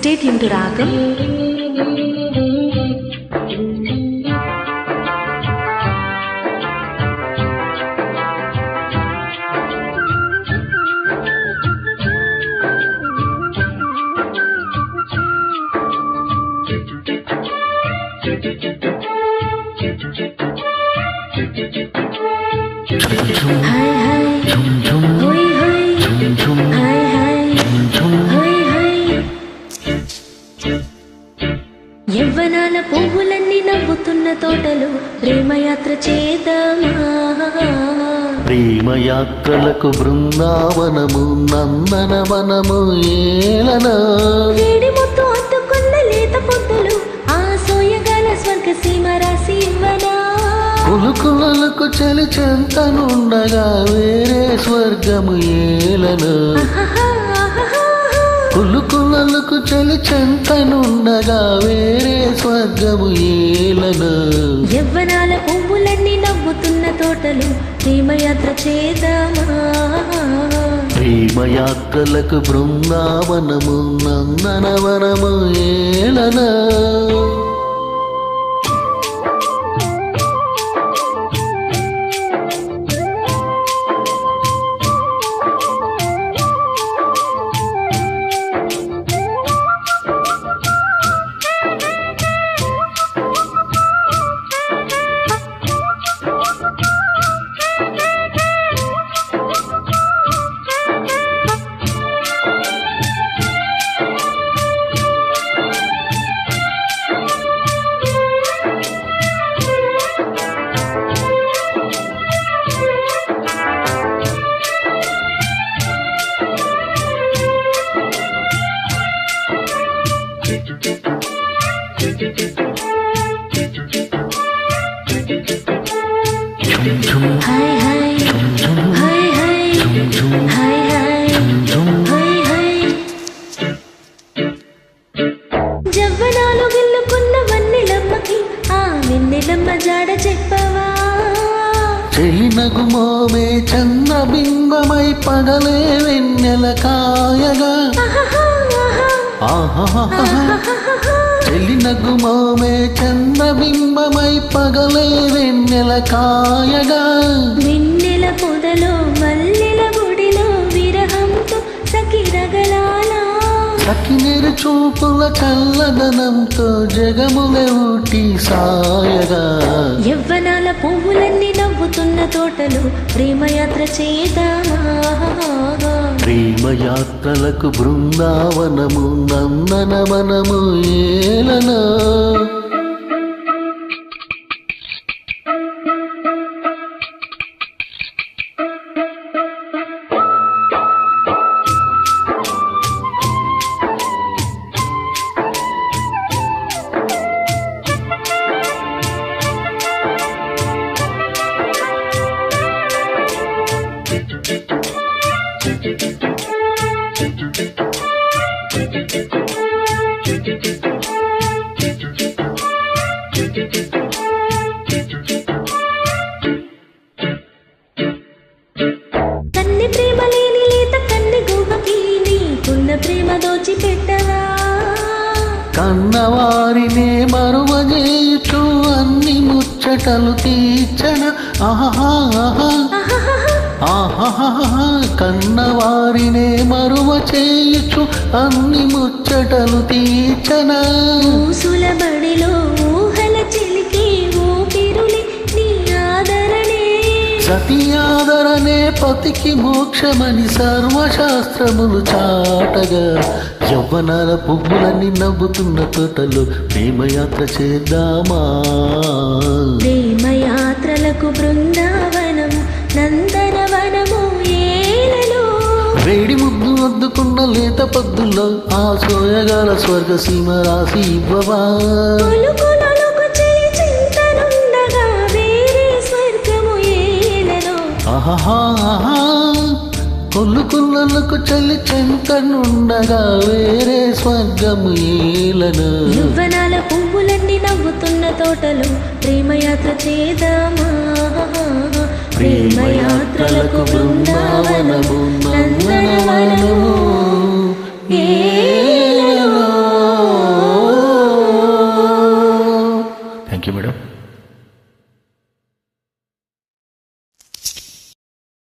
Stay tuned to Ragam. యవ్వనాల పువ్వులన్నీ నవ్వుతున్న తోటలు ప్రేమయాత్ర చేద్దామా ప్రేమయాత్రలకు బృందావనము నందనవనము ఏలనా వేడి ముద్దు అత్తుకున్న లేత పొద్దులు ఆ సోయగాల స్వర్గ సీమ రాసి ఇవ్వనా కులుకులకు చలి చెంతనుండగా వేరే స్వర్గము ఏలనా కులుకులకు చలి చెంతనుండగా వేరే స్వర్గము ఏలనా యవ్వనాల పువ్వులన్నీ నవ్వుతున్న తోటలు ప్రేమయాత్ర చేద్దామా ప్రేమయాత్రలకు బృందావనము నందనవనము ఏలనా జవ్వనాలు గిల్లుకున్న వన్నెలమ్మకి ఆ వెన్నెలమ్మ జాడ చెప్పవా చెలినగుమోమే చంద్రబింబమై పగలే వెన్నెల కాయగా చెలినగుమోమే చంద్రబింబమై పగలే వెన్నెల కాయగా వెన్నెల పొదలో మల్లెల గుడిలో విరహంతో సకిరగలాలా సకినేరు చూపుల కల్లదనంతో జగములే ఊటి సాయగా యవ్వనాల పువ్వులన్నీ నవ్వుతున్న తోటలు ప్రేమయాత్ర చేద్దామా ప్రేమయాత్రలకు బృందావనము నందనవనము ఏలనా కన్ని ప్రేమ లేని లేత కన్ని గుహకి నీకున్న ప్రేమ దోచిపెట్టవా కన్నవారినే మరువజేయుచు అన్ని ముచ్చటలు తీర్చన కన్నవారినే మరువ చేయుచు అన్ని ముచ్చటలు తీర్చన ఊసుల బడిలో ఊహల చిలికి ఊపిరులి నీ ఆదరణే సతి ఆదరణే పతికి మోక్షమని సర్వశాస్త్రములు చాటగా యవ్వనాల పువ్వులన్నీ నవ్వుతున్న తోటలో ప్రేమయాత్ర చేద్దామా ప్రేమయాత్రలకు బృందావనము నందనవనము ఏలలో వేడి ముద్దు అద్దుకున్న లేత పద్దుల్లో ఆ సోయగాల స్వర్గ సీమ రాసి ఇవ్వవా కొలుకొలలకు చెలి చింతనుండగా వేరే స్వర్గము ఏలలో కొల్లుకులకు చలి చెంతనుండగా వేరే స్వర్గము ఏలనా యవ్వనాల పువ్వులన్నీ నవ్వుతున్న తోటలు ప్రేమయాత్ర చేద్దామా ప్రేమయాత్రలకు బృందావనము నందనవనము ఏలలో థ్యాంక్ యూ మేడం.